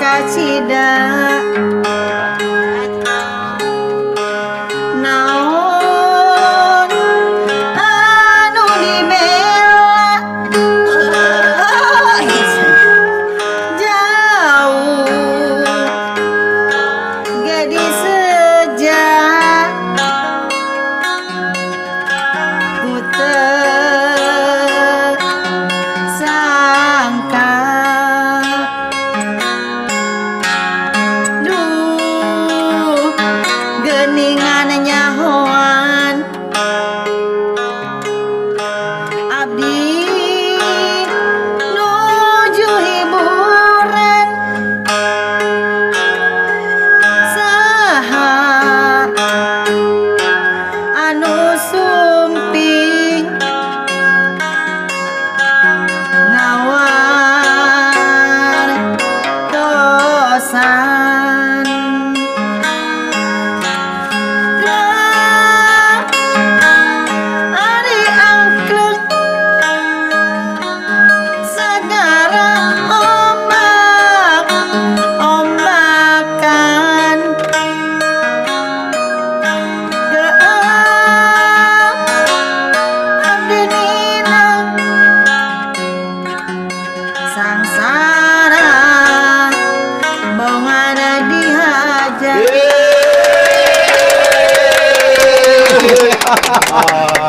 kacida naon anu dibela jauh gadis sejak ku tersangka duh geningan nyahoan abdi nuju hiburan saha anu sumping ngawar dosan ari angklung segara ombak ombakan abdi nina sangsara bongana dihajar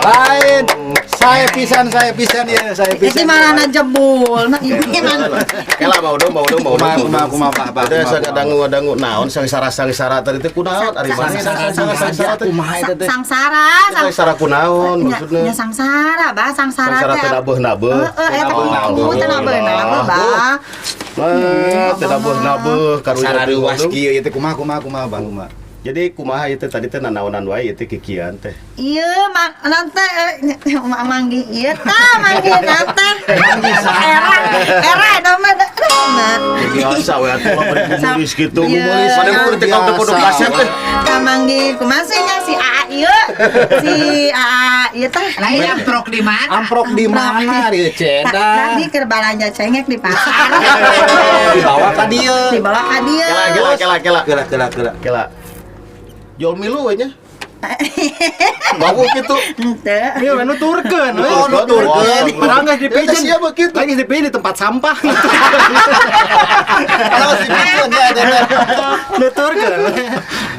Lain. Saya pisan ya, saya itu pisan. mana jebul nah gimana Kela mau dong Kumaha Pak. Ada dangu naon sangsara tadi teh kunaon ari mana sangsara teh Kumaha itu teh? sangsara sangsara kunaon maksudnya ya sangsara bah sangsara sangsara teh teh nabuh nabuh bah teh nabuh karunya Sarari teh waski ieu teh kumaha Bang kumaha. jadi kumaha itu tadi teh nanaonan wae ieu teh kikian teh iya nanti manggi iya tah manggi nanti era domet biasa we atuh bari gumolis kitu Iya. gumolis pada mun teh kau teh podo kaset teh manggi kumasenya si A ieu si A ieu tah Lain amprok di mana? Amprok di mana ieu ceda? tadi keur balanja cengek di pasar Dibawa ka dieu. dibawa ka dieu kela jual milu we nya bawa gitu henteu Ieu anu turkeun. Oh, nuturkeun. Orang geus dipijen. Ya, siapa gitu? Lagi dipijen di tempat sampah. kalau si pijen ya Nuturkeun.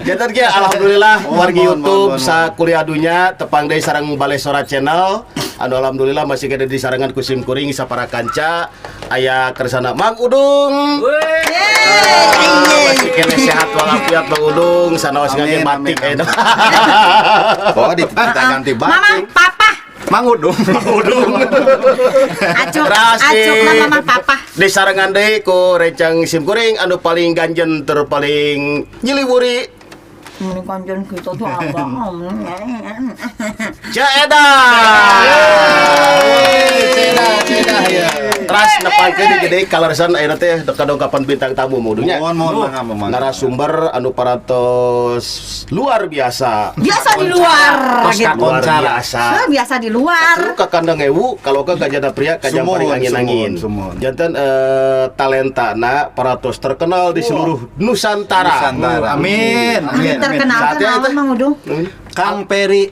Jantan ge alhamdulillah wargi Mohon, YouTube mohon. sa kuliah dunya tepang deui sareng Balesora Channel. Anu alhamdulillah masih kada di sarangan ku sim kuring sapara kanca aya kersana Mang Udung. Masih kene sehat walafiat Mang Udung sanaos Amin, ngage batik amin, eta. Oh, ganti mama batik. papa Mang Udung. acuk Terus acuk na mama papa di sarangan deui ku rencang sim kuring anu paling ganjen ter paling nyiliwuri ini konjen kita tuh abang Jaeda. Ceda ya. Terus nepangkeun di gede kalersan ayeuna teh kadongkapan bintang tamu modunya. Mohon Narasumber anu parantos luar biasa. biasa di luar gitu Luar biasa. biasa di luar Lu ka kandang ewu kalau ke kajana pria kajang Sumon, paling angin-angin. sumon. Jantan talentana parantos terkenal di seluruh Nusantara. Amin. terkenal Saatnya kenal itu. Mang Udung Kang Peri.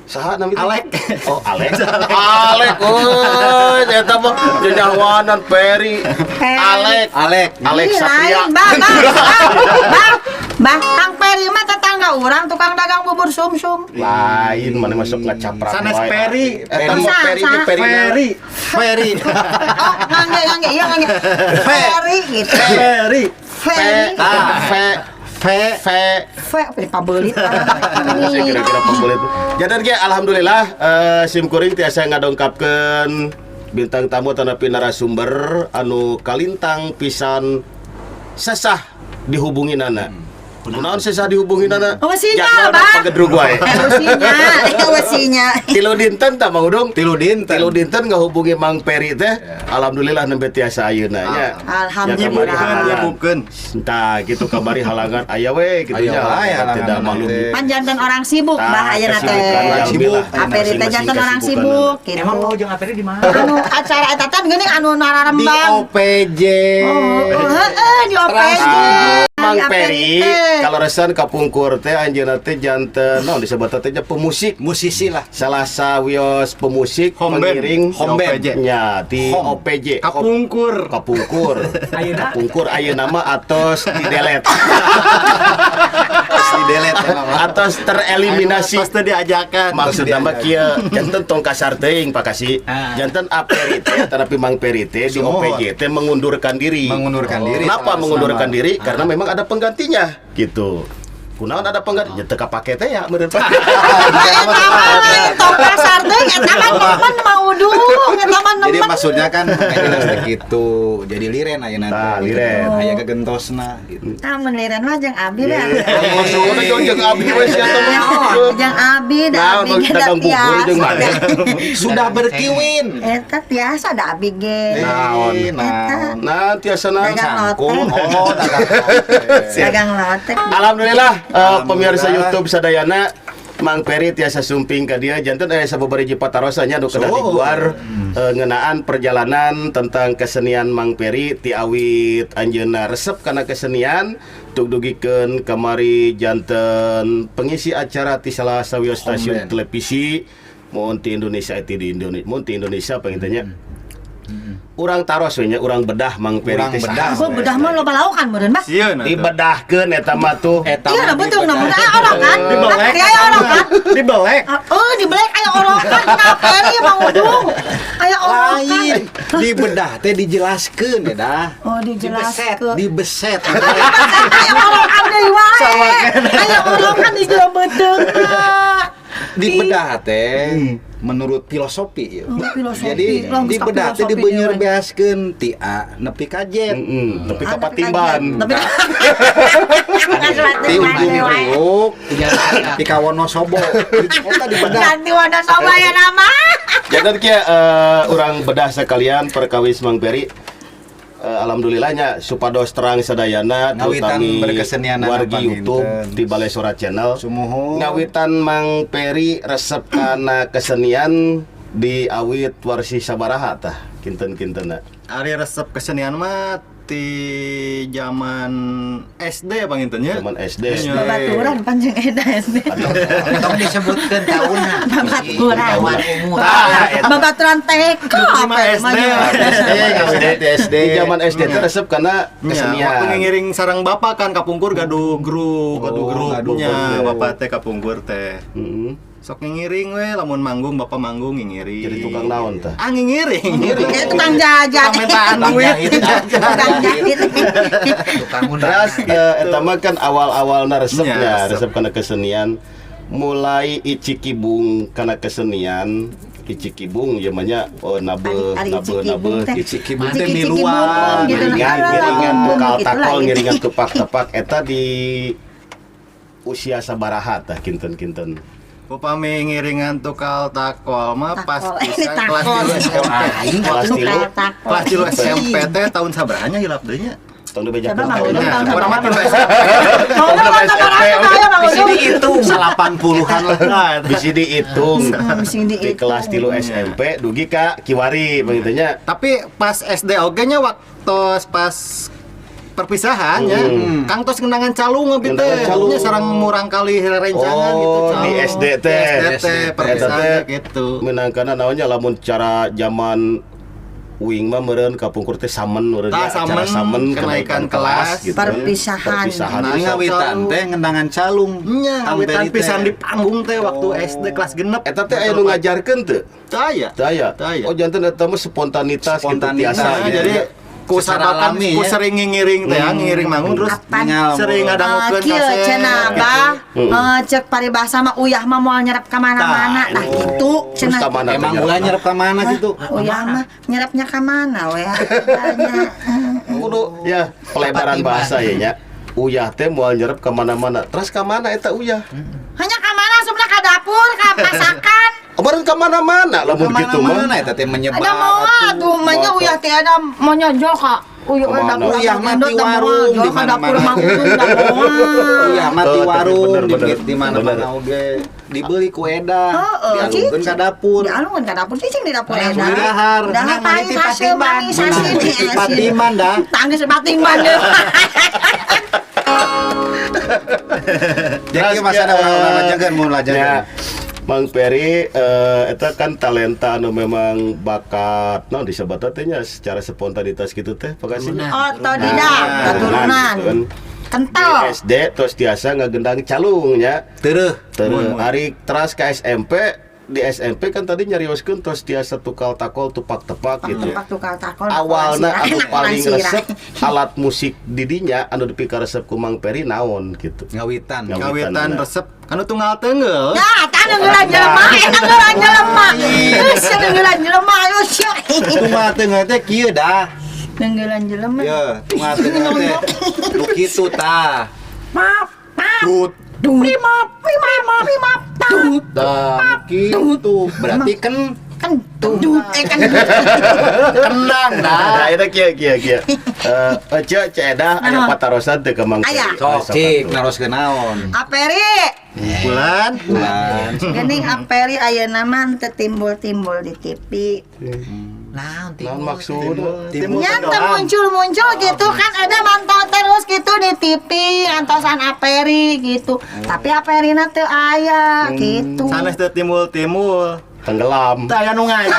Saha namanya? Alek. Oh, Alek. Alek. Oh, eta mah jenyawanan Peri. Alek. Alek Ih, Satria. lain, Bah, Kang Peri mah tetangga orang tukang dagang bubur sumsum. Lain mana masuk ngacaprak. Sanes wae. Peri. Eta Sa- mah Peri sa- Peri. Peri. Oh, ngangge, iya ngangge. Peri gitu. Peri. Peri. Fe pabelit. Saya kira-kira pembelit. Jadi ge alhamdulillah sim kuring tiasa ngadongkapkeun bintang tamu tanapi narasumber anu kalintang pisan sesah dihubungin anak. Kunaon sesa dihubungin anak? Wasinya, Bah. Pagedrug wae. Wasinya. Tilu dinten tah Mang Udung. Tilu dinten. Tilu dinten ngahubungi Mang Peri teh. Alhamdulillah nembe tiasa ayeuna nya. Alhamdulillah. Bukan. Entah gitu kabari halangan aya we gitu Aya nya. wae halangan Tidak mah maklum. teh. Panjantan orang sibuk, Bah, ayeuna teh. Kesibukan sibuk. Aperi teh jantan orang sibuk gitu. Emang mau jeung Aperi di mana? Anu acara eta teh geuning anu Di nararembang. OPJ. Heeh, di OPJ. Mang Di Peri teh. kalau resan kapungkur teh anjeunna teh janten naon disebut teh pemusik. Musisi lah. Salah sawios pemusik Home band. pengiring Home band. nya di Home. OPJ. Kapungkur. Kapungkur. Ayeuna? Kapungkur ayeuna mah atos di delete. Di delete emang. Atos tereliminasi. Pasti diajakan. Maksudna mah kieu janten tong kasar teuing Pak Kasi. Janten Aperi teh tetapi Mang Peri teh di Semua. OPJ teh mengundurkan diri. Mengundurkan diri. Kenapa Selama- mengundurkan diri? Karena memang ada penggantinya gitu. Kunaon ada pengganti? Ya teu kapake teh ya meureun Pak. Tong pasar deui eta mah temen mau udung, eta mah Jadi nemen. maksudnya kan kayak gitu. Jadi liren ayeuna Tah, teh. liren. Aya gegentosna gitu. Meliran mah jeung Abi we. Maksudna jeung abdi we sia teh. Jeung Abi da Nah, Abi ge da dagang bubur jeung tiasa. mana? Sudah berkiwin. Eta tiasa da Abi ge. Naon? Naon. Nah, tiasana Dagang Sangkung. lotek. Oh, dagang. Dagang lotek. Alhamdulillah, pemirsa Alhamdulillah. YouTube sadayana Mang Peri tiasa sumping ka dia janten sababaraha patarosanya nu kedah diguar ngeunaan perjalanan tentang kesenian Mang Peri ti awit anjeunna resep kana kesenian tug dugikeun kamari janten pengisi acara ti salah sawios stasiun Home band. televisi mun ti Indonesia ti di Indonesia mun ti Indonesia pengintennya urang taros we nya urang bedah Mang Peri Urang teh bedah. Aku bedah mah loba laukan meureun mah. Sieun atuh. dibedahkeun eta mah tuh Iya, betul na bedah orang kan. Dibelek. Aya orang kan. Dibelek. Oh, di belek aya orang kan. Kenapa ya Mang Udung? Aya orang kan. Lain. Di bedah teh dijelaskeun ya dah. Oh, dijelaskeun. Dibeset. Aya orang kan deui wae. Aya orang kan di jero beteung. Di bedah teh menurut filosofi ya. Filosofi. Jadi di bedah teh dibeunyeur beaskeun ti A nepi ka Z. tapi kapatimban Tapi Ti ujung riuk ti ka Wonosobo. Eta di bedah. ganti warna soba ya nama. jangan kia urang bedah sekalian perkawis Mang Peri alhamdulillahnya supados terang sadayana Ngawitan terutami berkesenian wargi apa, YouTube Ginten? di Balai Sora Channel Sumuhun. ngawitan Mang Peri resep kana kesenian di awit warsi sabaraha tah kinten-kintena Ari resep kesenian mah ti zaman SD Bang Intennya. zaman SD Babaturan panjang eda SD. Tong disebutkeun taunna. Babaturan. Tahunan umur. Babaturan TK. Lima SD. SD. di zaman SD teh resep kana Ya, kesenian waktu ngiring sarang bapak kan kapungkur gaduh grup gaduh nya grup. bapak teh kapungkur teh. Mm-mm. Sok ngiring we lamun manggung bapak manggung ngiring. jadi tukang naon tah Ah ngiring. Kayak tukang jajan. Tukang mentaan duit. Tukang jahit. Tukang Terus eta mah kan awal-awalna resepnya, Ya, resep. resep kana kesenian mulai icikibung kana kesenian icikibung ya mah oh nabe Ari Icikibung teh. Icikibung Ciki-ciki teh miluan. bubung gitu. ngiringan tukal Gitu lah, takol gitu. ngiringan tepak-tepak eta di usia sabaraha tah kinten-kinten Upami ngiringan tukal takol mah pas Takol. pisan Ini kelas takol. 3 SMP. kelas tilu Takol. Kelas 3 SMP teh tahun sabaranya hilap deui nya. tong dibeja Coba Mang Udung tahun tahun Urang mah berapa? 3 SMP. Mau nggak mau sama rasa saya Mang Udung? itu 80-an lah. bisi dihitung Mesti di dihitung. kelas tilu SMP dugi ka kiwari begitunya Tapi pas SD oge nya waktu pas perpisahan ya. Kang tos ngendangan calung abi Ngendangan teh. calung. Nya sareng murang kali rencangan Oh, gitu di SD teh. Di SD teh Eta perpisahan teh gitu. menangkana naonnya lamun cara zaman Wing mah meureun kapungkur teh samen meureun Tah, acara samen, kenaikan kelas, gitu. Perpisahan. Perpisahan. Nah, Ngawitan teh ngendangan calung. Nya ngawitan Tang pisan teh. di panggung teh waktu SD kelas genep. Eta teh aya nu ngajarkeun teu? Taya. Daya. Taya. Oh janten eta mah spontanitas gitu Spontanitas. biasa Nah, gitu. jadi ku Secara sabakan alami, ku ya. sering ngiring teh, ngiring manggung terus Kapan? sering ngadangukeun Kieu kaset. cenah Abah, cek paribasa mah uyah mah moal nyerap ka mana-mana. Nah, itu Terus cenah. ka mana teh Emang nyerap? ulah nyerep ka mana gitu? Uyah mah nyerapnya ka mana we? Tanya. Kudu ya pelebaran bahasa ya nya. Uyah teh moal nyerep kemana-mana. Terus kemana eta Uyah? Hanya ka mana sebenarnya ka dapur, ka masakan. Kemarin kemana-mana lamun gitu mah. Kemana-mana eta teh menyebar. Ada mau tuh, manya uyah teh ada mau nyojol ka. Uyah ka Kemana? dapur, Uyah mah di warung, di di ka dapur mana-mana. Mang Udung da moal. Iya, mati Oh, tapi warung bener. di mana-mana oge dibeli ku edah. Heeh, Dialungkeun ka dapur. Dialungkeun ka dapur cicing di dapur Nah, edah. dahar. Dahar paling hasil manis Nah, hasil patiman dah. Tangis patiman deh. Jadi masa ada orang-orang jangan mau Ya, lajakan. Mang Peri eta kan talenta anu memang bakat naon disebut teh nya secara spontanitas gitu teh pagasinya. Otodidak, keturunan. Gitu kan. Kental. Di SD terus tiasa ngagendang calung nya. Terus. Terus ari teras ke SMP, di SMP kan tadi nyarioskeun terus tiasa tukal takol tupak-tepak gitu. Tempat tukar takol. Awalna anu enak paling orang sirah. resep alat musik didinya anu dipikaresep ku Mang Peri naon gitu. Ngawitan. Ngawitan, Ngawitan bener. resep anu tunggal teungeul. Ya, tanah ngelan jelema, ngelan jelema. Geus ngelan jelema, ayo sia. Tunggal teungeul teh kieu dah. Ngelan jelema. Ya, tunggal teungeul teh nu kitu tah. Maaf, maaf. Tut. Maaf, maaf. Tut. Dah kitu. Berarti kan Kentut, kenang dah. Nah, eta kieu. Ece cedah aya patarosan teh ka Mang Peri. Aya. Sok cik naroskeun naon. Aperi. Bulan. Gening aperi ayeuna mah teu timbul-timbul di TV. Nah, Naon maksudna? Nya teu muncul gitu kan ada mantau terus gitu di TV antosan aperi gitu. Tapi aperina teu aya gitu. Sanes teh timbul-timbul. Tenggelam. Teu aya nu ngajak.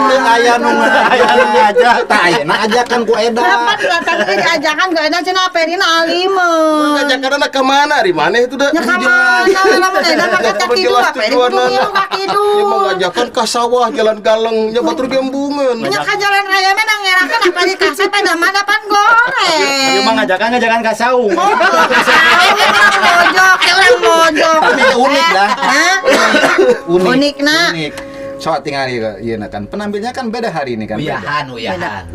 Teu aya nu ngajak. Tah ayeuna ajakan ku Kenapa edah. datang ke diajakan gak ada cenah aperina alimeun. Ngajakanna ka mana? Di maneh itu dah? Ya ka mana lamun edan mah ka kidu aperi kudu ngilu ka kidu. Ieu mah ngajakan ka sawah jalan galeng nya batur gembungeun. Nya ka jalan raya mah nangerakeun aperi kasep pada mana pan goreng. Ieu mah ngajakan ka saung. Orang mojok. Tapi unik dah. Hah? Unik na. Unik. So tinggal ieu kan penampilannya kan beda hari ini kan. Uyahan. Uyahan.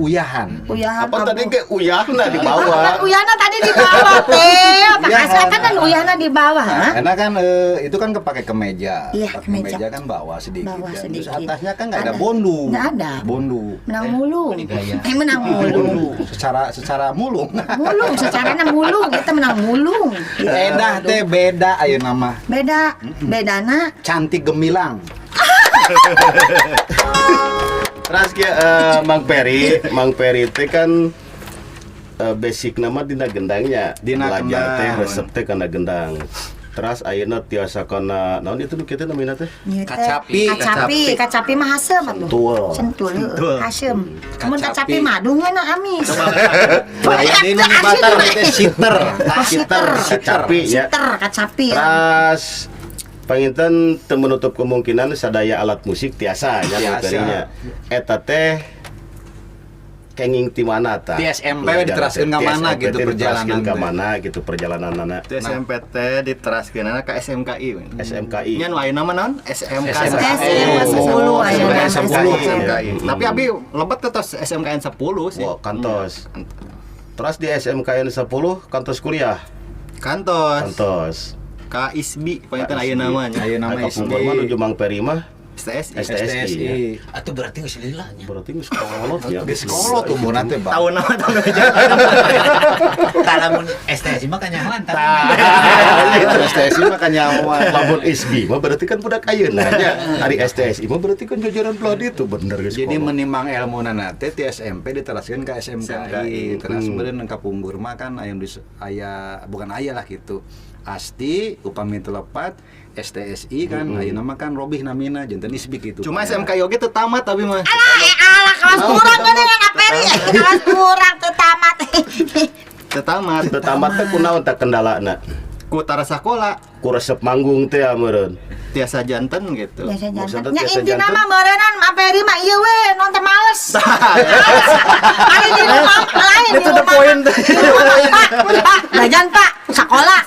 Uyahan. Apa tadi ke uyahna di Kan bawah? uyahna tadi di bawah teh. Apa kasih kan uyahna di bawah. Hah? Karena kan itu kan kepake kemeja. Iya, kemeja. Kemeja kan bawah sedikit. Bawah kan. sedikit. Terus atasnya kan nggak ada Ada. bondu. Nggak ada. Bondu. Menang mulung. gaya. Menang mulung. Bondu. Secara mulung. Mulung, secaranya mulung, kita menang mulung. Edah teh beda ayo nama. Beda, bedana. Cantik gemilang. Terus ke Mang Peri teh kan basic nama dina gendangnya. Dina Belajar gendang. teh resep teh kana gendang. Terus ayeuna tiasa kana naon itu nu kitu namina teh? Kacapi mah asem atuh. Tuul. Sentul, asem. Mun kacapi mah dungena amis. Aya di nu batar teh siter. Kacapi ya. Kacapi. Terus panginten teu menutup kemungkinan sadaya alat musik tiasa ya Mang Tiasa. Perinya. Eta teh kenging ti mana tah? Di SMP diteraskeun ka mana Di SMP gitu teh perjalanan diteraskeun ka teh. mana gitu perjalananana. Itu SMPT diteraskeunana ka SMKI. SMKI. Nya nu ayeuna mah naon? SMK. SMK 10 ayeuna. SMKI. Hmm. Tapi abi lebet ke tos SMKN 10 sih. Wah, kantos. Terus di SMKN 10 kantos kuliah. Kantos. Ka ISBI pangitan ayeuna mah nya. Ayeuna mah Kapungkur mah nuju Mang Peri mah STSI. STSI. ya. Atau berarti geus lilanya. Berarti geus kolot ya. Geus kolot umurna teh, Bang. Tahun nama tahun Kalau STSI mah kanyahoan tapi STSI mah kan nyawa. Lamun ISBI mah berarti kan budak ayeuna nya. Ari STSI mah berarti kan jajaran peladi itu bener geus. Jadi kolot. menimang ilmu teh ti SMP diteraskeun ka SMKI. Terus kemudian ka Punggur mah kan aya bukan aya lah gitu. Asti upami teu lepat STSI kan ayeuna mah kan robih namina janten ISBI gitu. Cuma SMKI oge teu tamat tapi mah. Alah, kelas kurang dengan aperi. Kelas kurang teu tamat. Teu tamat. Teu tamat teh kunaon tah kendalana? Ku tara sakola Ku resep manggung teh meureun. tiasa janten gitu. Biasa Maksudnya jantan. Nya biasa intina jantan? mah meureunnan aperi mah ieu we non teh males. Ari di rumah lain di rumah. Itu the point. Udah jantan. Sekolah.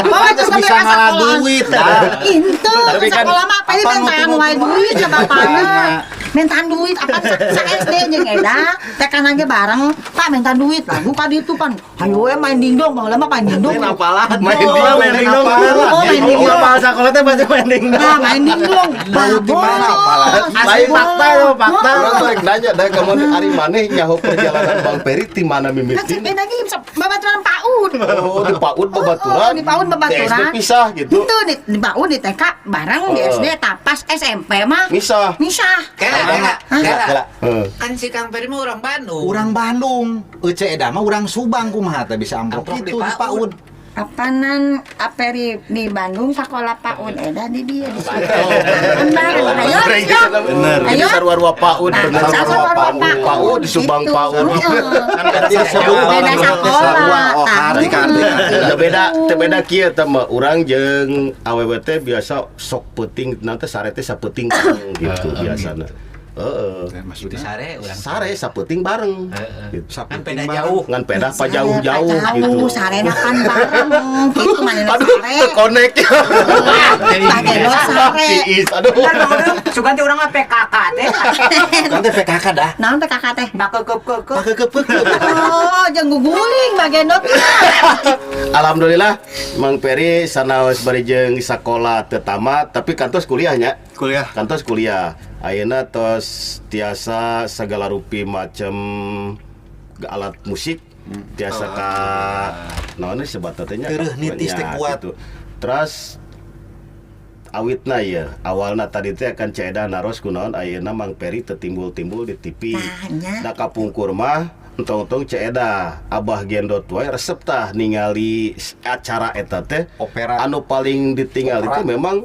Oh, itu sampai bisa ke ngalah sekolah. duit dah. Itu Tapi kan, sekolah mah apa mintaan wae duit ya bapakna. Mintaan duit apa sa SD jeung eda. Teh kan ge bareng, Pak minta duit lah. Buka ditu pan. Hayo we main dingdong, baheula mah main dingdong. Main dingdong. Oh, main dingdong. Bahasa sekolah teh pasti main dingdong. Nah, main dingdong. Balut di mana, apalah. Lain fakta lo, fakta. Orang tuh nanya dah kamu ari maneh nyaho perjalanan Bang Peri ti mana Kan mimitin? sepeda ge babaturan PAUD. Oh, di PAUD babaturan. Oh, di PAUD babaturan. Di SD pisah gitu. Itu di PAUD di TK bareng, di SD tapas SMP mah Misah. misah. Kela. Heeh. Kan si Kang Peri mah orang Bandung. Urang Bandung, Ece Eda mah urang Subang kumaha teh bisa amplop Amplop itu di di PAUD. PAUD. Apaanan aperi di Bandung sekolah PAUD eda di dia di situ. Ayo, Bener. Ayo. Ini sarwa-sarwa PAUD bener. Sarwa-sarwa PAUD. PAUD di Subang Gitu. PAUD. Kan berarti Beda sekolah. Oh, karti. Teu beda kieu teh mah urang jeung awewe teh biasa sok peuting nanti sare teh sapeuting bareng gitu biasana. Heeh. Di sare orang. Sare sapeuting bareng. Gitu. Kan beda jauh. Ngan peda pa jauh-jauh gitu. Jauh, sarena kan bareng. Gitu manehna Aduh, sare. teu connect ya. Pakai lo sare. Tiis, aduh. Sugan teh urang mah PKK teh. Kan teh PKK dah. Naon teh kakak teh? Bakeukeuk. Oh, jeung guguling bagendot. Alhamdulillah Mang Peri sanaos bari jeung sakola teu tamat tapi kantos kuliahnya. Kuliah. Kantos kuliah. Ayeuna tos tiasa segala rupi macam alat musik tiasa ka naon sebatna teh nya. Teueuh nitis teh kuat. Terus awitna ya awalna tadi teh akan ceeda naros kunaon ayeuna Mang Peri teu timbul-timbul di TV. Nya. Da kapungkur mah entong-entong ceeda Abah gendot wae resep tah ningali acara eta teh Opera. anu paling ditinggal itu memang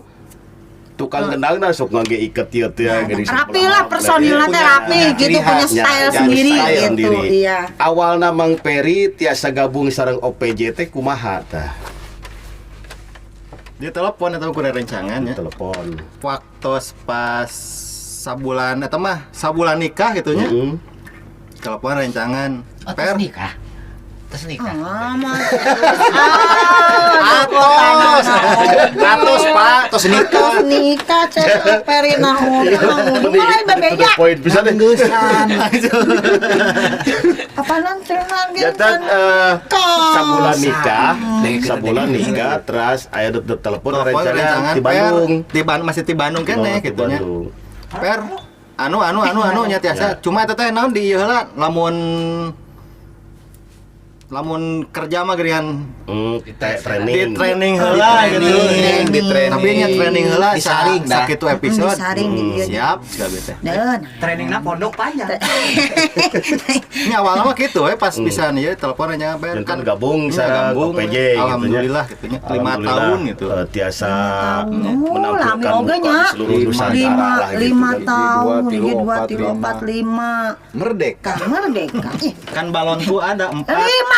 tukang gendangna sok ngage iket ieu teh geuning Rapi lah personilnya teh rapi gitu punya style sendiri gitu. Iya. Awalna Mang Peri tiasa gabung sareng OPJ teh kumaha tah? Dia telepon atau kuda rencangan ya. Telepon. Waktu pas sabulan eta mah sabulan nikah gitu nya. Heeh. Telepon rencangan. Tes nikah. Tes nikah. Ah, mah. Atos Pak, tos nikah. Nikah cek peri naon. Mulai berbeda. Poin bisa deh. Apa nanti lagi? Jatan sabulan nikah, Nikah. terus aya dut telepon Telepon rencana rencangan di Bandung. masih di Bandung kene Di gitu nya. Bandung. Per anu nya tiasa. Ya. Cuma eta teh naon di ieu heula lamun kerja mah geurehan di Training. training heula gitu. Di training. Tapi nya training heula Disaring dah. sakitu episode. Disaring di ieu. Siap, segala teh. Dan Trainingna pondok panjang. Ini awalnya mah gitu pas bisa nih ya telepon aja Dan kan kan gabung sareng OPJ gitu nya. alhamdulillah gitu nya 5 Alhamdulillah, tahun gitu. Tiasa lami menampilkan oge muka nya. di seluruh Nusantara lah gitu. 5 tahun, 2, 2, 3, 4, 5. Merdeka. Merdeka. Kan balonku ada 4. 5.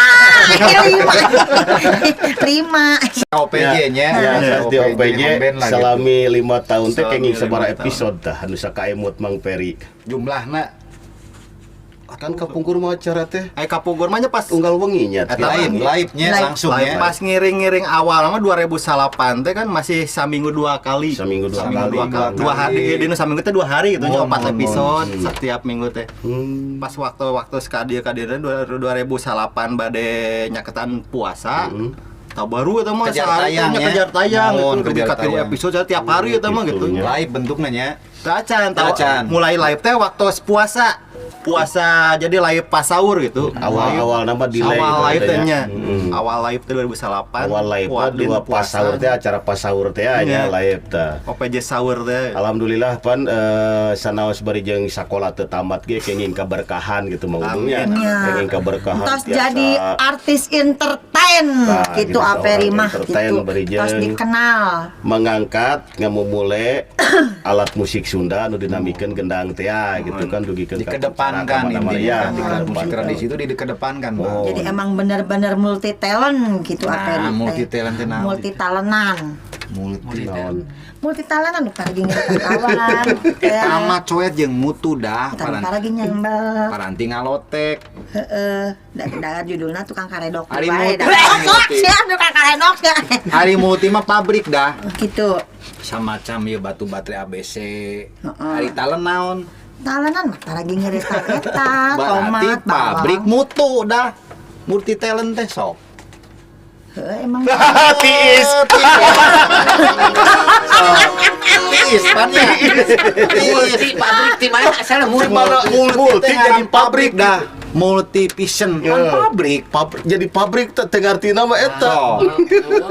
OPJ-nya. Ya, di OPJ ngeband lah gitu. selami 5 tahun teh Selami kenging sabaraha 5 tahun. episode tah anu sakaemut Mang Peri. Jumlahna Kan kapungkur mah acara teh Kapungkur mah nya pas unggal wenginya. Eta live, mah live-nya Live. langsung ya. pas ngiring-ngiring awal mah 2008 teh kan masih saminggu 2 kali. Saminggu 2 kali. Dua hari dina saminggu teh 2 hari gitu nya 4 Mon. episode setiap minggu teh. Pas Hmm. waktu sekadieu-kadieuna 2008 bade nyaketan puasa. Tahu baru eta mah Kejar sehari tayang nya ya. kejar tayang Mohon, gitu kejar kejar tayang. episode tiap hari eta mah gitu Gitunya. nya. Live bentuknya nya. Tacan, Tacan. mulai live teh waktu puasa jadi live pas sahur gitu. Awal nama delay awal gitu live teh teh nya. nya. Awal live teh 2008. Awal live Puas- dua pas sahur teh acara pas sahur teh nya Iya. live teh. OPJ sahur teh. Alhamdulillah pan sanaos bari jeung sakola teu tamat ge kenging kaberkahan gitu mangudungnya. Nya. Kenging kaberkahan. Terus tiasa jadi artis entertain Nah, gitu gitu, aperi orang mah entertain gitu. beri Terus jeung. dikenal. mengangkat ngamumule alat musik Sunda anu dinamikeun gendang teh gitu kan dugikeun ka Dikedepankan acara intinya. ya, Alat musik dikedepankan. tradisi itu dikedepankan, Bang. Jadi emang bener-bener multi talent gitu aperi teh. multi talent teh naon? Multi talentan. multi Naon. Multi talentan nu paragi kawan. Kayak amat coet jeung mutu dah paragi nyambel. paranti ngalotek Heeh, da judulna tukang karedok. Ari wae, multi. da. Sia tukang karedok sia. hari multi mah pabrik dah Gitu. semacam ya batu baterai ABC hari talent naon Talentan mah paragi ngerestak eta, berarti tomat, pabrik bawang. mutu dah multi talent teh sok Heuh, emang Tiis. tiis pannya Multi pabrik di mana asal multi. multi jadi pabrik dah multi vision kan pabrik Pabrik jadi pabrik teh ngartina mah eta.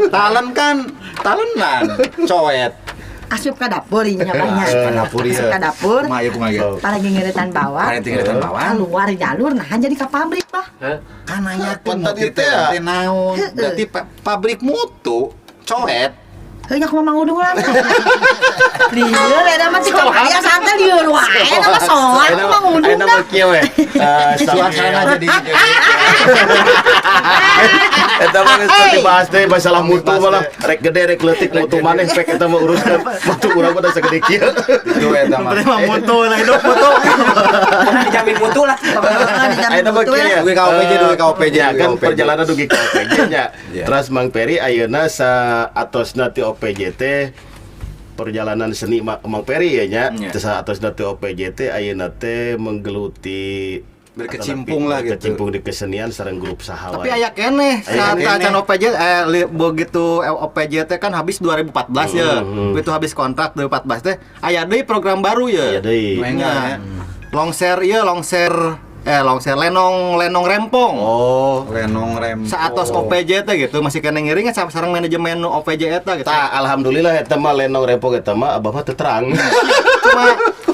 talent kan talentan coet asup ka dapur ieu nya banyak. Asup ka dapur, iya. Asup ka dapur. mah ya kumaha Paragi ngeuretan bawang. Paragi ngeuretan bawang. Keluar jalur nah jadi ka pabrik, Pak. kan aya Pan multi tadi teh ya. talent teh naon berarti pabrik mutu coet Heuh nya kumaha mang udung lah. Lieur eta mah cik dia santai lieur wae eta mah soal mang udung Ayeuna dah. mah kieu we. suasana jadi Eta mah geus teu dibahas teh masalah mutu malah rek gede rek leutik mutu maneh pek eta mah uruskeun mutu urang mah da sagede kieu. itu eta mah Emang mutu lah hidup mutu. Dijamin mutu lah. Ayeuna mah kieu ya. Dugi ka OPJ, dugi ka OPJ, Ya dugi ka kan OPJ. perjalanan dugi ka OPJ nya. Iya. Terus Mang Peri ayeuna saatosna ti OPJ teh perjalanan seni Mang Peri ya nya. Iya. Terus saatosna ti OPJ teh ayeuna teh menggeluti Berkecimpung lah gitu. berkecimpung di kesenian sareng grup sahawa. Tapi aya keneh saat Aya keneh. acan OPJ begitu OPJ teh kan habis 2014 ya. Begitu habis kontrak 2014 teh aya deui program baru ya. Aya deui. Nya. Longser lenong rempong. Oh, lenong rem Saatos OPJ teh gitu masih kena ngiring sareng manajemen OPJ eta gitu. tah alhamdulillah eta mah lenong repok eta mah abah mah teu terang.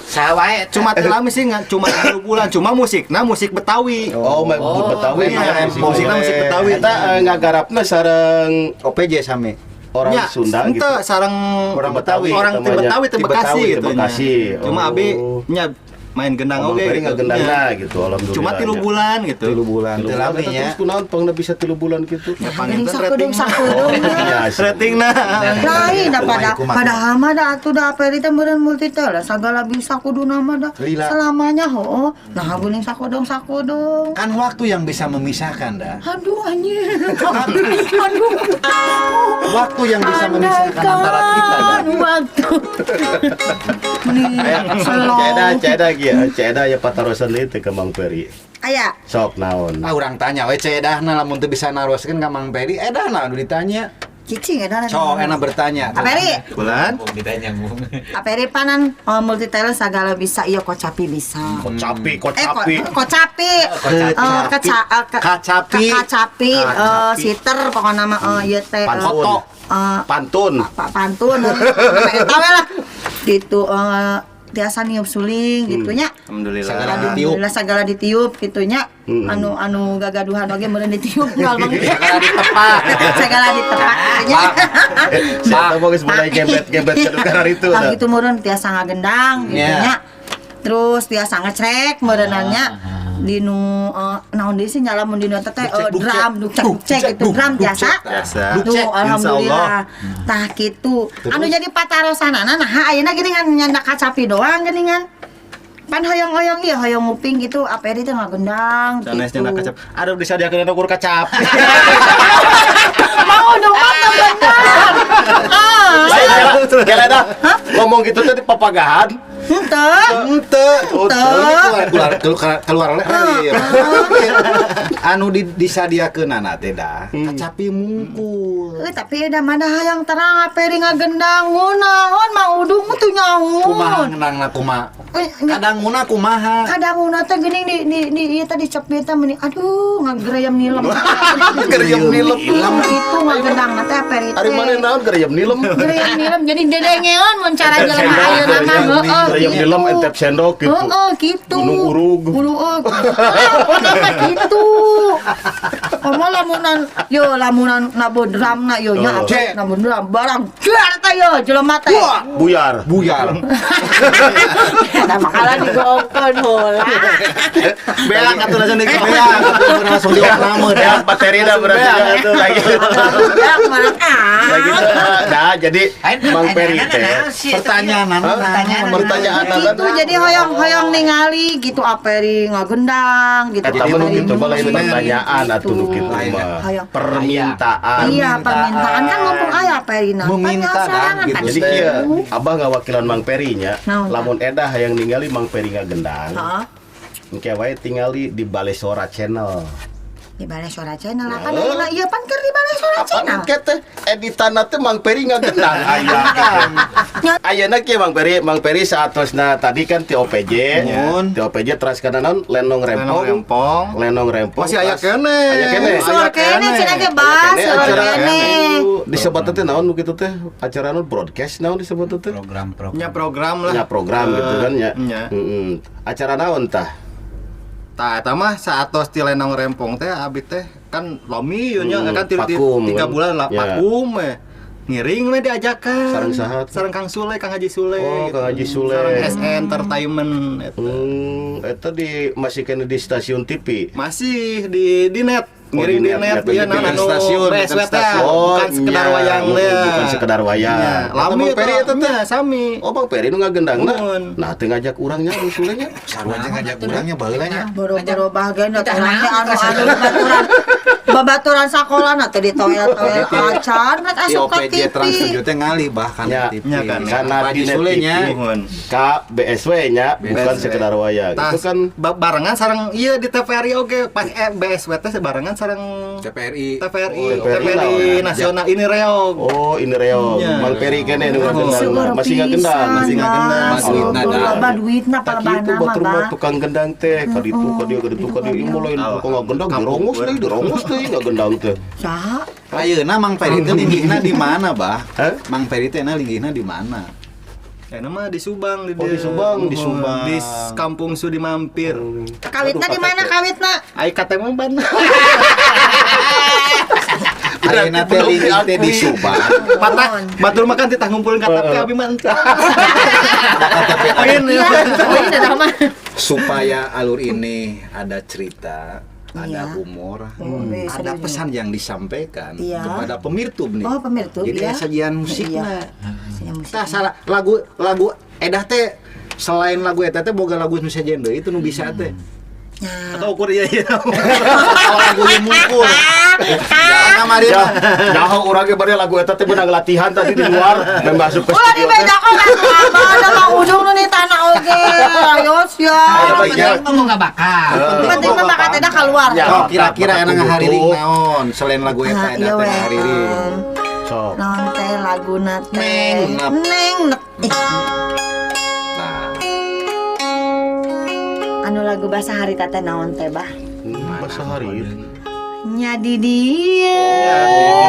Sawae. Cuma telami sih nggak cuma 3 bulan cuma musik Betawi. Oh, Betawi iya, musik musikna musik Betawi. Eta ngagarapna sareng OPJ same orang Ya, Sunda gitu. ente sareng Orang Betawi, orang namanya. Betawi Ti Bekasi Betawi, gitu. ti Bekasi. Cuma Oh. abi nya main gendang Mang oge Peri gitu. ngagendangna Nya. gitu alhamdulillah. Cuma 3 bulan gitu. 3 bulan Tilu teu bulan lami eta nya terus kunaon pangna bisa 3 bulan gitu. Ya Geuning panginten sakudung rating. Iya, Ratingna. Lain da pada Kumaha. padahal mah da atuh da aperi teh meureun multi teh lah sagala bisa kuduna mah da Lila. selamanya heuh. Nah geuning sakudung. kan waktu yang bisa memisahkan dah Aduh anjir. Aduh. waktu yang bisa memisahkan antara kita dah Waktu. Nih, slow. Ceda ya patarosan deui teh ka Mang Peri. Aya. Sok naon? urang tanya we cedahna lamun teu bisa naroskeun ka Mang Peri edahna anu ditanya Cicing eta. sok enak bertanya Aperi? Bulan. Ditanya mung. Aperi panan multi talent sagala bisa ieu kocapi bisa. Kocapi. Kacapi. Kacapi. Kacapi, siter pokoknya nama ieu teh Foto. Pantun. Pak Pantun. Eta we lah. Gitu tiasa niup suling gitunya. Alhamdulillah. Alhamdulillah segala ditiup gitunya. Anu gagaduhan oge meureun ditiup tinggal Mang. Segala ditepak nya. Saya mau geus mulai gebet-gebet kedukaran itu. Nah gitu meureun tiasa ngagendang gitunya. Terus tiasa ngecek meureunannya di nu naon deui sih nyala mun di nu teh drum dukcek itu drum biasa. Biasa. Tuh alhamdulillah. Tah kitu. Anu jadi patarosanana nah ayeuna geuningan nyandak kacapi doang geuningan. Pan hoyong-hoyong ieu hoyong nguping gitu aperi teh ngagendang Sanes gitu. cenah kacap. Aduh disadiakeun ukur kacap. Mau dong mantap bener. Kela dah. Ngomong gitu teh di papagahan. Henteu. keluar oleh anu disadiakeunana teh dah kacapi mungkul Tapi da mana hayang terang aperi ngagendang naon Mang Udung teh kumaha nyaun. ngenangna kumaha kadanguna kumaha Kadanguna teh geuning di ieu teh dicepit teh meni aduh ngagereyam nilem. Gereyem nilem. Itu ngagendangna teh aperi teh. Ari mana naon gereyem nilem? Gereyam nilem jadi dedengeun mun cara jelema ayeuna mah heueuh. Gereyem nilem entep sendok gitu. Heeh gitu. Gunung urug. Gunung urug. Kenapa gitu? Komo lamunan na bodram na yo nya Cek. na bodram barang jar ta yo jelema teh. Buyar. Nah makala digongkon heula. Beak atuh langsung di beak langsung di nama Ya, materi dah berarti itu lagi. Ya kemarin Lagi nah, jadi Mang Peri teh. Pertanyaan Gitu jadi hoyong-hoyong ningali gitu aperi ngagendang gitu. Eta mah gitu balai pertanyaan atuh nu kitu mah. Hayang. Permintaan. Iya permintaan kan mumpung aya perina. Meminta kan, gitu. Jadi kieu Abah ngawakilan Mang Peri nya. Naon, Lamun edah hayang ningali Mang Peri ngagendang. Heeh. Engke wae tingali di Balesora Channel. Di Balai Suara Channel apa nih? Iya pan keur di Balai Suara Channel. Apa teh editanna teh Mang Peri ngagendang aya. Ayeuna kieu Mang Peri saatosna tadi kan ti OPJ. Mun. Ti OPJ teras kana naon Lenong Rempong. Lenong Lenong Rempong. masih aya teras- kene Aya kene. Suara kene cenah ge bas, suara acara kene. disebut teh naon nu kitu teh acara naon broadcast naon disebut teh nya program lah nya program gitu kan ya. Nya. Heeh. Acara naon tah? tah eta mah saatos ti Lenong Rempong teh abi teh kan lomi nya kan vakum, 3 kan? bulan lah Ya. vakum ngiring we diajakan Sareng saha? sareng Kang Sule Kang Haji Sule Oh, Kang Haji Sule. sareng S Entertainment eta. Eta masih kena di stasiun TV. Masih di net ngiring di di net, net net, ya di nah anu stasiun, BSW bukan teh stasiun. bukan sekedar nya, wayang teh bukan sekedar wayang. Ya, Eta lami Mang Peri eta teh. sami Oh, Bang Peri nu ngagendangna. Mun. Nah, teu ngajak urangnya nu sulenya. Sarua ngajak urangnya baheulanya. Boro-boro bahagia anu babaturan sakola na teh di toilet acan rek Di asup ka OPJ TV. Trans 7 teh ngalih bahkan Ya, di TV. nya kan, Sana Haji di net Sule TV. nya. Nuhun. Ka BSW nya bukan BSW. sekedar wayang. Tas Itu kan barengan sareng iya di TVRI oge pas BSW teh barengan sareng TVRI. TVRI Oh, TVRI TVRI lah. nasional ini reog. oh ini reog. Nya. Mang Peri kene nu Oh. ngagendang. Masih ngagendang. Masih ngagendang. Duitna dah. Loba duitna Tak palebana gitu mah batur mah bah. tukang gendang teh ka ditu ka dieu ieu mulai tukang ngagendang dirongos teh ngagendang teh. Saha? Ayeuna Mang Peri teh linggihna di mana, Bah? Hah? Mang Peri teh linggihna di mana? Ya nama di Subang Oh, di Subang, di Nuhun. Subang. Di Kampung Sudi Mampir. Kawitna di mana kawitna? Ai kate mah ban. Ayeuna teh linggih teh di Subang. Patah batur makan titah ngumpulin KTP abi mah. Poin Iya, poin dah mah. Supaya alur ini ada cerita, ada Iya. humor, Bisa ada juga. pesan yang disampaikan Iya. kepada pemirtub nih. Oh, pemirtub, Jadi iya. sajian musiknya. Iya, musik. Tah salah lagu edah teh selain lagu eta teh boga lagu nu sajen deui itu nu bisa teh. Nah, Atau ukur iya iya. Kalau lagu yang mungkul. Jangan kamari Ya, mah. nyaho urang ge bari lagu eta teh beunang latihan tadi di luar dan masuk ke ulah di studio teh. meja kok ada mah ujung nu di tanah oge. Ayo sia. Penting mah mau bakal. Penting mah bakat teh keluar. Ya. Oh, kira-kira enak Tutup. ngahariring naon selain lagu eta Ah, edah iya teh we. ngahariring. Sok. Naon teh laguna teh. Neng nep. Neng nep. Nah, Anu lagu bahasa harita teh naon teh bah? Bahasa hari. Nya di dia.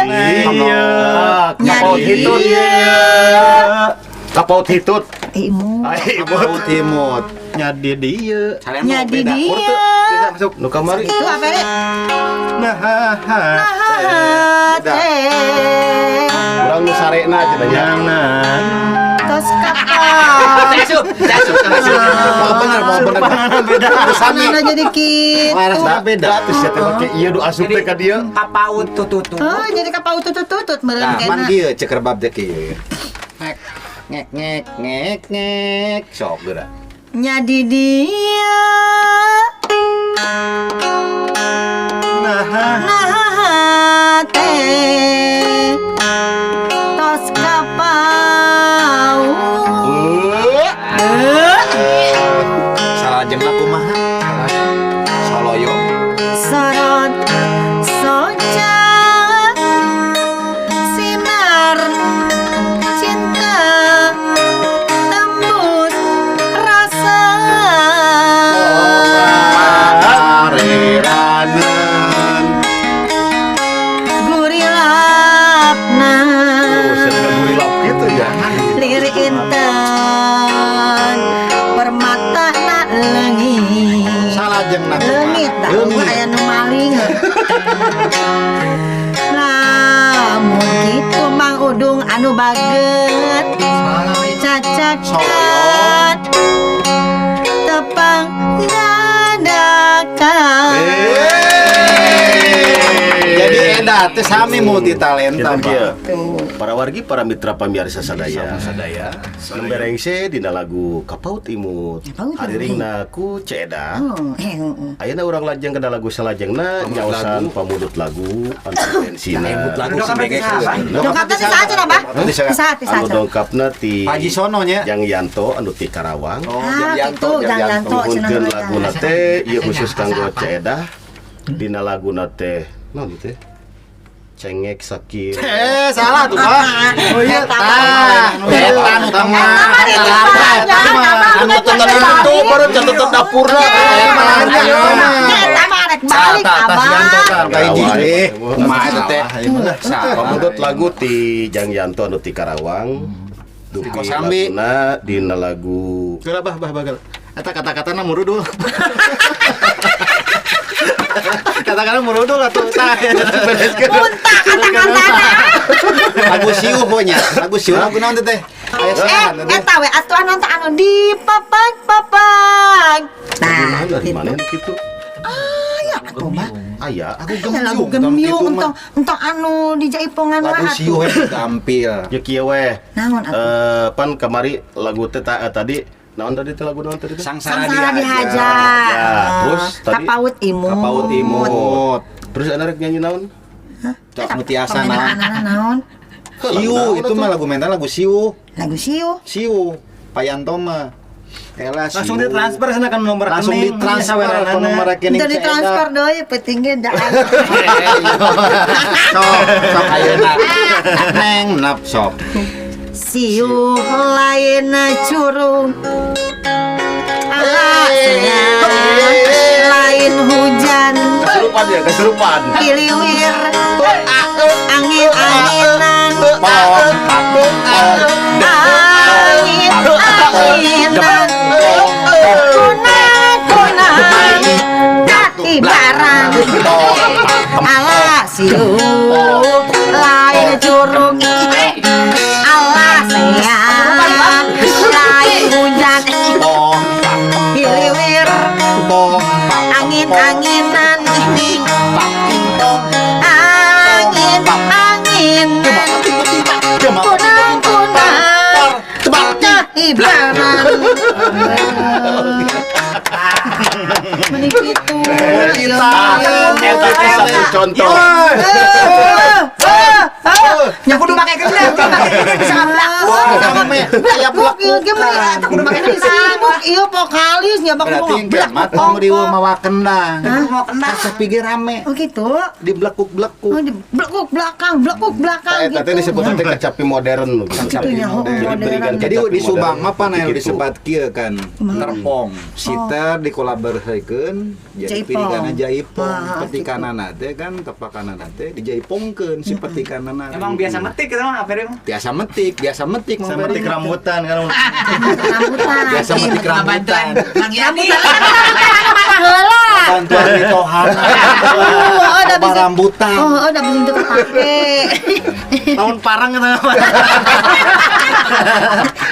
Iya. Nya Kapaut di hitut. dia. Kapaut hitut. Imu. Ai Mau timut. Nya di dieu. Nya di dia. Bisa masuk. Nu kamari. Itu apa deh? Nah, ha. Teh. Urang nu sarena cenah nya. Jangan. Tos kapal. Jasup. Mau bener. Beda. Sana jadi gitu. Nah, beda terus ya teh make ieu nu asup teh ka dieu. Papaut tututu. Oh, jadi kapal tutut-tutut meureun Nah, man kena. kieu ceker bab teh kieu. Ngek. Sok geura. Nya di dia. Nah teh. Tos kapal. Salah jeung lah kumaha? Soloyo. Sorot soja sinar cinta tembus rasa baget cacakan tepang dadakan. Jadi Eda teh sami multi talenta, Itu dia. Pak. Para wargi, para mitra pamirsa sadaya. Sadaya. Lemberengse dina lagu Kapaut Imut. Kapaut Hadiringna ku Ceda. Oh, Ayeuna urang lajeng kana lagu salajengna nyaosan pamudut lagu anu tensina. Lagu si Bege. dongkapnya di saat Abah. Di saat. Anu dongkapna ti Haji Sono nya. Jang Yanto anu ti Karawang. Itu jangan to Nuhunkeun laguna teh ieu khusus kanggo Ceda. Dina laguna teh naon ieu teh? Cengek sakit. Salah tuh, Pak. Oh iya, Eta nu tengah. Anu tengah itu baru catetan dapurna. Balik Abah. Kumaha eta teh? Pamudut lagu ti Jang Yanto anu ti Karawang. Dupi Kosambi. laguna dina lagu Geula bah bagal. Eta kata-katana murudul. Kata-kata murudul atuh tah. Muntah kata-katana. Lagu siuh nya. Lagu siuh lagu naon teh? Eta we atuan nanti anu di papag. Nah, dari mana gitu? ya atuh mah. Aya, Aya lagu gembyung entong anu di jaipongan mah Lagu siuh atuh. tampil. ya kieu we. Naon atuh? Pan kamari lagu teh tadi naon tadi teh lagu naon tadi teh? Sangsara Sangsara dihajar. Ya, terus tadi Kapaut imut. Kapaut imut. Terus ana rek nyanyi naon? Cok mutiasa naon? Pemainanana naon? Siu itu mah lagu mental lagu siu. Lagu siu. Siu. Payanto mah. Ela siu. Langsung ditransfer sana kan nomor Langsung rekening. ditransfer ke nomor rekening Udah ditransfer deui pentingnya da. Sok ayeuna. Neng nap sok. Siu lain curug. Alasnya lain hujan. Kesurupan ya, kesurupan. Piliwir angin-anginan. Angin-anginan. Kuna-kuna kaki barang. Alasiu lain curug. Alasnya lain hujan. Piliwir angin-anginan. Angin-anginan. Kunang-kunang ibaran. Mending gitu. Eta teh satu contoh. Nya kudu make keundeung, make keundeung bisa ngablak. Aya Blak ieu ge mah eta kudu make keundeung sibuk ieu vokalis nya bak Berarti ngomong blak. kiamat mau dimawakeun dah. Mau kena. Sepigi rame. Oh gitu. Di blekuk-blekuk. Oh, di blekuk belakang Eta teh disebut gitu. teh kecapi modern gitu. Itunya, oh, Jadi modern. berikan Jadi kecapi di Subang modern. apa yang Gitu. disebat kieu kan terpong. Siter dikolaborasikeun jadi Jaipong. piringanna jaipong. Wah, Petikanana teh kan tepakanana teh dijaipongkeun si petikanana. Emang biasa metik kita mah apa mah? Biasa metik Mang Sama Ferry. metik rambutan kan. Rambutan. Biasa metik rambutan. Mang Yani. Mana heula? Bantuan mitohan. Oh, udah Obat bisa. rambutan. Oh, udah bisa untuk kepake. Tahun parang kan.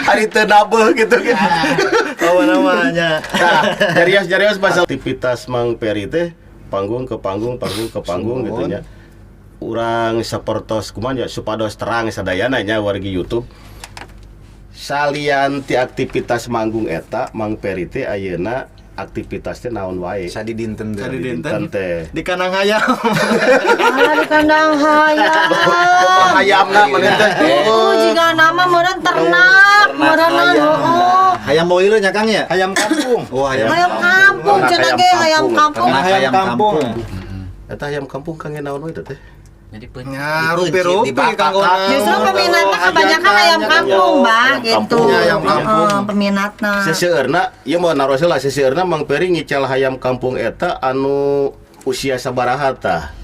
Hari teu nabeuh gitu kan. Apa namanya? Nah, jarios bahasa aktivitas Mang Peri teh panggung ke panggung gitu nya. Urang sapertos kumaha nya supados terang sadayana nya wargi YouTube. Salian ti aktivitas manggung eta Mang Peri teh ayeuna aktivitas teh naon wae. Sadi dinten teh. Sadi dinten. Dinten teh. Di kanang hayam. Ah, di kandang hayam. Hayamna meureun teh. Oh, jika nama meureun ternak, meureun oh. Hayam boiler nya Kang ya? Hayam kampung. Oh, hayam. Hayam kampung, cenah ge hayam kampung. Ternak hayam kampung. Eta hayam kampung kang naon wae teh? Jadi Ya, rupi-rupi kanggona. Justru peminatnya kebanyakan ayam kampung, Mbak, Ayam gitu. kampung, ayam kampung. Peminatna. Seseueurna ieu mah naros heula seseueurna Mang Peri ngicel hayam kampung eta anu usia sabaraha tah?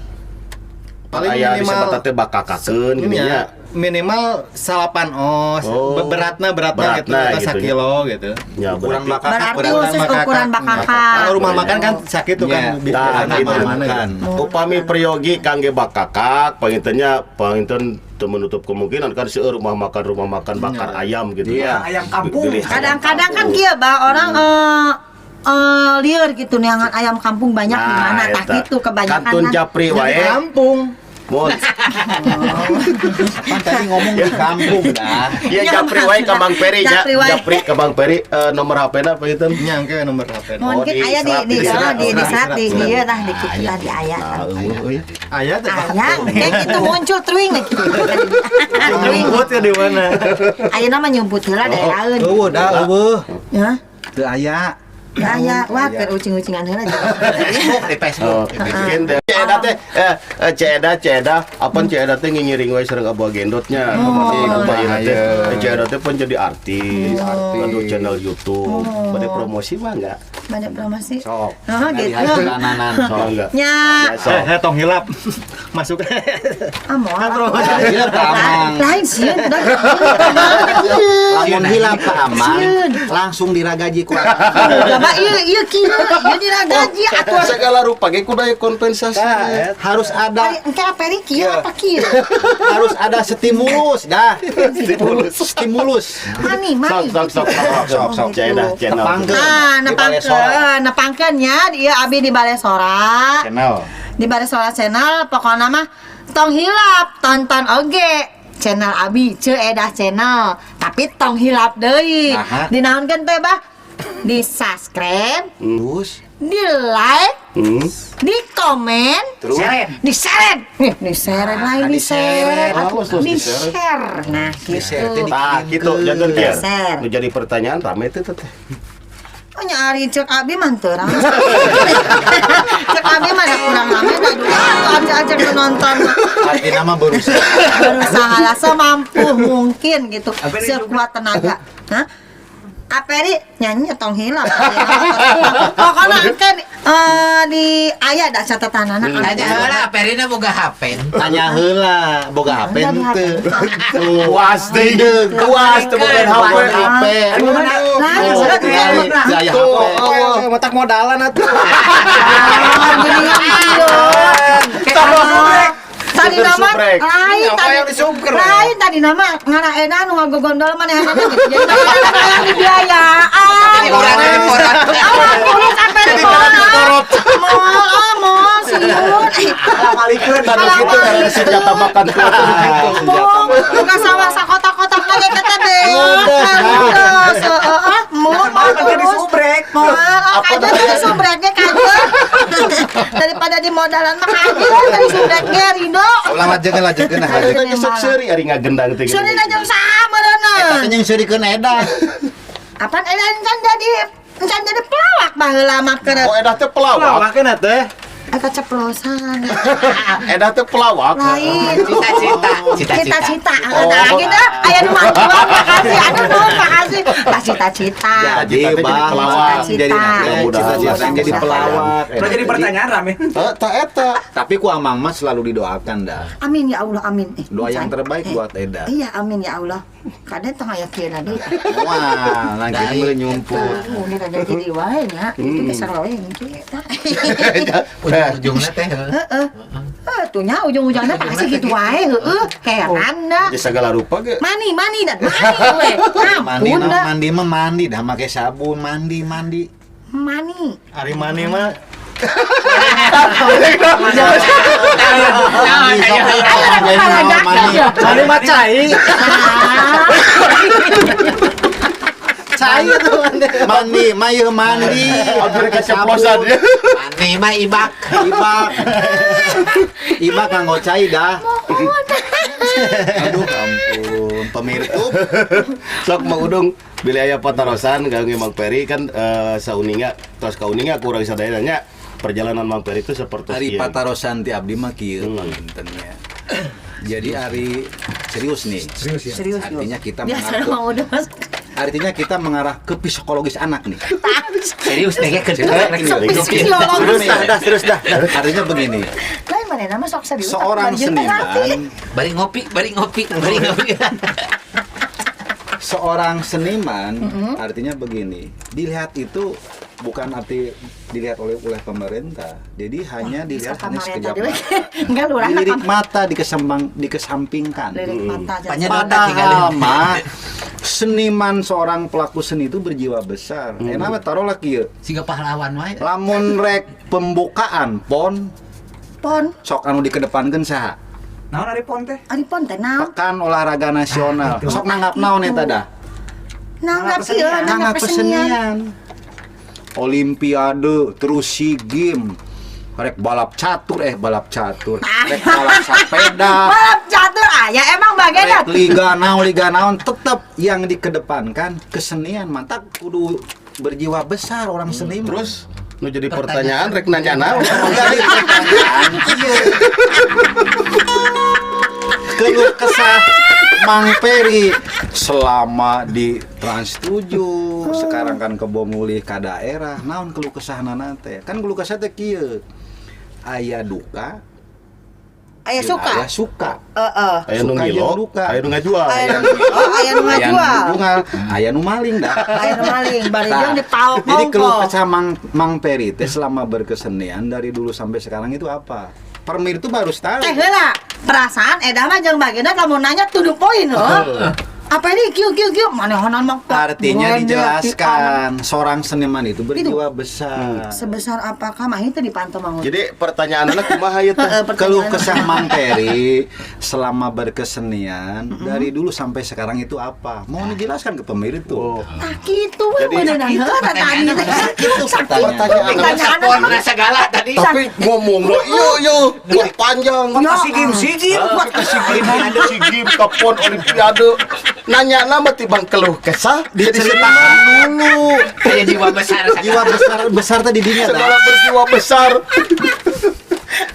Paling Aya minimal- disebut teh bakakakeun gini Ini nya. minimal 8 os. Oh. Beratnya Beratna gitu, kita gitu. 1 kilo gitu. Ya, Ukuran berarti- bakakak, Berarti khusus ukuran bakakak. Kalau rumah makan kan sakit tuh kan. Iya. Nah, gitu. makan. Upami peryogi kangge bakakak, panginten teu menutup kemungkinan kan seueur rumah makan bakar ayam gitu. Iya. Ayam kampung. Pilih Kadang-kadang kan kieu bah orang liar gitu neangan ayam kampung banyak di mana tah eta. gitu kebanyakan Kantun kan. Japri Yang wae. di kampung. Mun. Kan tadi ngomong di kampung dah. Iya Ya, Japri wae ka Bang Peri nya. Japri wae. Japri ka Bang Peri nomor HP-na apa itu? Nyangke nomor HP. Mungkin di aya serat, di di serat. di serat di Serat. ieu tah di kita di aya. Nah, eueuh. Aya teh. Aya, kayak gitu muncul truing gitu. Truing. Nyumput ya di mana? Ayeuna mah nyumput heula daeraeun. Eueuh dah eueuh. Ya. Teu aya. Ya aya, wah keur ucing-ucingan heula Di Facebook. Bikin deh. Ceda teh ceda apaan ceda teh ngingiring wae sareng abah gendotnya. Kemarin teh ceda teh pun jadi artis, anu channel YouTube. Bade promosi mah enggak? Banyak promosi. Sok. Oh gitu. Kananan. Sok enggak? Nya, Sok. Tong hilap. Masuk. amo. Hilap ka amang. Lain sieun, dah. Lamun hilap ka amang, langsung diragaji ku. Coba ieu kieu, ieu diragaji atuh. Segala rupa ge kudu aya kompensasi. Harus ada Engke apa ini kieu apa kieu? harus ada stimulus dah. Stimulus. Mani, mani. Sok ceda channel. Nepangkeun nya ieu abi di Balesora. Channel. Di Balesora channel pokokna mah tong hilap tonton oge channel abi Ceu Edah channel tapi tong hilap deui. Aha. Dinaonkeun teh bah? Di subscribe, Terus di like, Hmm. di komen, Seren. di share, di share lain di share, Terus di di-share. share. Nah, share teh gitu. Nah, gitu jangan biar. Geser. Nu jadi pertanyaan rame teh teh. Oh nyari cek abi mah teu rame. Cek abi mah da kurang rame da dua ajak penonton artinya mah berusaha. berusaha lah semampu mungkin gitu sekuat tenaga. Hah? Aperi nyanyi tong hilap. Pokoknya kan di aya da catatanana. Tanya heula Perina boga HP. Tanya heula boga HP teu. Puas deh. Puas teu bukan HP. HP. Lain sudah Gaya HP. Matak modalan atuh. Tadi nama Subrek. lain tadi nama ngana edan nu ngagogondol manehna gitu. Jadi nama yang dibiayaan. Awak kulit sampai di korot. Mall siun. Malikeun. Tadi gitu karena senjata makan tuh gitu. Bukan sama sakotak-kotak lagi kata deh. Mau Di subrek. aja dari subreknya kagak. Daripada di modalan mah kagak dari subreknya Rido. Ulang lanjutkeun nah. Kita gesok seuri ari ngagendang teh. Sudah jam sama dana. Katanya yang serikeun Eda. Apaan edan can jadi pelawak baheula mah keur. Oh edah teh pelawak. Lawakeun teh. Eta ceplosan. Edah teh pelawak. Lain. Cita-cita. Oh. Nah gitu aya nu mah makasih. Aduh nuhun makasih. Tah cita-cita. Jadi Cita-cita pelawak jadi cita-cita jadi pelawak. Udah jadi pertanyaan rame. Tak eta. Tapi ku amang mah selalu didoakan dah. Amin ya Allah amin. Doa yang terbaik buat Eda. Iya amin ya Allah. Kadang tengah yakin tadi. Wah, lagi mulai nyumput. Ini rada jadi wae nya. Itu besar wae kita. Ujung-ujungnya teh. Heeh. Tuh nya ujung-ujungnya pasti gitu wae heueuh. Heran dah. Di segala rupa ge. Mani dan mani we. Mandi Ampun dah. mandi mah mandi dah make sabun mandi. Mani. Ari mani mah mani mah cai. Cai tuh Mandi, mayu mandi. Hampir keceplosan ya. Mani mah ibak. Ibak kanggo cai dah. Aduh ampun, pemirsa. Sok Mang Udung bila aya patarosan kangge Mang Peri kan sauninga tos kauninga kurang sadaya nya perjalanan Mang Peri itu seperti Hari ieu. patarosan ti abdi mah kieu pangintennya. Jadi hari serius nih. Serius Artinya kita biasa mengarah mau udah masuk. artinya kita mengarah ke psikologis anak nih. Serius deh ke Psikologis. Terus dah. Artinya begini. Lain mana nama sok serius. Seorang seniman, Bari ngopi. seorang seniman artinya begini, dilihat itu bukan arti dilihat oleh pemerintah. Jadi hanya dilihat hanya sekejap mata. Enggak lurah Dilirik mata dikesampingkan. lirik mata aja. Padahal mah seniman seorang pelaku seni itu berjiwa besar. Enak taruhlah kieu. Siga pahlawan wae. Lamun rek pembukaan pon Pon, sok anu dikedepankeun saha? Naon ari pon teh? ari pon teh naon? Pekan olahraga nasional. Sok nanggap naon eta dah? Nanggap sih, nanggap pesenian. Olimpiade, terus SEA Games, rek balap catur, rek balap sepeda, Balap catur aya emang bageuna. rek liga naon, tetap yang dikedepankan kesenian. Mantap kudu berjiwa besar orang seniman. Terus nu jadi pertanyaan rek nanya naon. Keluh kesah Mang Peri selama di Trans 7 sekarang kan kebomulih ka daerah naon keluh kesahna teh kan keluh kesah teh kieu aya duka Aya suka. aya suka Aya nu Suka jeung ngilo, duka. aya nu ngajual. Aya nu aya nu ngajual. bungal aya nu maling dah. Aya nu maling, bari Tah, jeung dipaok. jadi keluh kesah Mang Peri teh selama berkesenian dari dulu sampai sekarang itu apa? Permir itu baru setahun. Teh heula, perasaan edah mah jeung bageuna lamun nanya tuduh poin loh. Apa ini kieu manehonan mah. Artinya dijelaskan seorang seniman itu berjiwa besar. Sebesar apakah mah itu dipantau Mang? Jadi pertanyaanna kumaha ieu teh? Keluh kesah Mang Peri selama berkesenian dari dulu sampai sekarang itu apa? Mau dijelaskan ke pemirsa tuh. Ah kitu we Jadi, beneran heula tadi. Pertanyaan. Pon segala tadi. Tapi ngomong lo, yo, panjang. Si Gim. Ada si game kapon olimpiade. Nanya nama tibang keluh kesah Diceritakan dulu. Kayak jiwa besar segala. Jiwa besar tadi dinya segala berjiwa besar.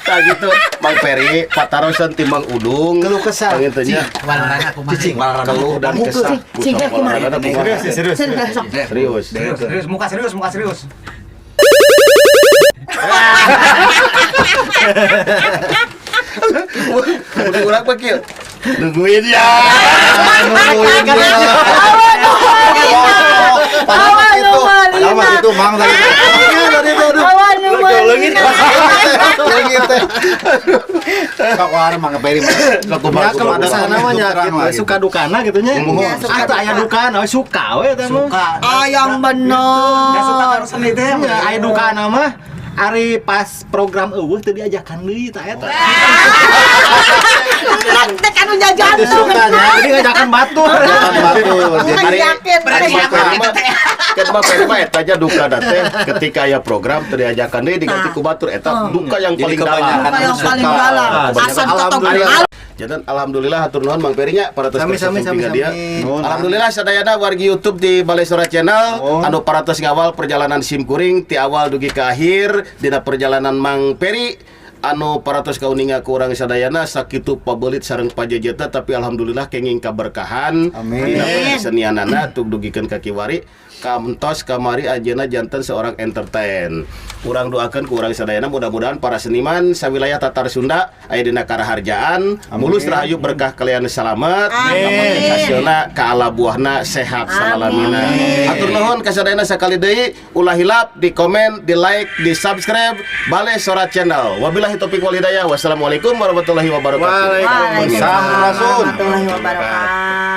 Nah gitu, Mang Peri, patarosan timbang udung. Keluh kesah. Gitu nya. Walrana kumaha. Cicing. Keluh dan kesah. Cing, kumaha? Serius. Serius. Serius, muka serius. Udah apa kieu? Nungguin ya. Padahal itu Mang tadi. Awan nu Kok warna Mang Peri. Ya kalau ada sana namanya Terang suka dukana gitu nya. Ah aya dukana we suka we eta mah. Ayang bener. Gak suka harus seni teh. Ya aya dukana mah ari pas program eueuh teu diajakan deui tah eta. Teh anu jajan tuh. Sukanya jadi ngajakan batur. Hari yakin. Kan Mang Peri mah eta aja duka da teh ketika aya program teu diajakan deui diganti ku batur eta duka yang Jadi paling kebanyakan dalam. Yang paling dalam. Asal tetep Jadi alhamdulillah hatur nuhun Mang Peri nya para Sami, sami, dia. sami. Alhamdulillah sadayana wargi YouTube di Balai Sora Channel anu paratos ngawal perjalanan SIM Kuring ti awal dugi ke akhir dina perjalanan Mang Peri anu paratos kauninga ku urang sadayana sakitu pabelit sareng pajejeta tapi alhamdulillah kenging kaberkahan Amin. dina kesenianana tug dugikeun ka kiwari kamtos kamari ajeuna janten seorang entertain. Urang doakeun ku urang sadayana mudah-mudahan para seniman sawilayah Tatar Sunda aya dina karaharjaan mulus rahayu berkah kalian salamet hasilna ka ala buahna sehat salalamina. Atur nuhun ka sadayana sakali deui ulah hilap di komen, di like, di subscribe Balai Sora Channel. Wabillahi taufiq wal hidayah. Wassalamualaikum warahmatullahi wabarakatuh. Waalaikumsalam. warahmatullahi wabarakatuh.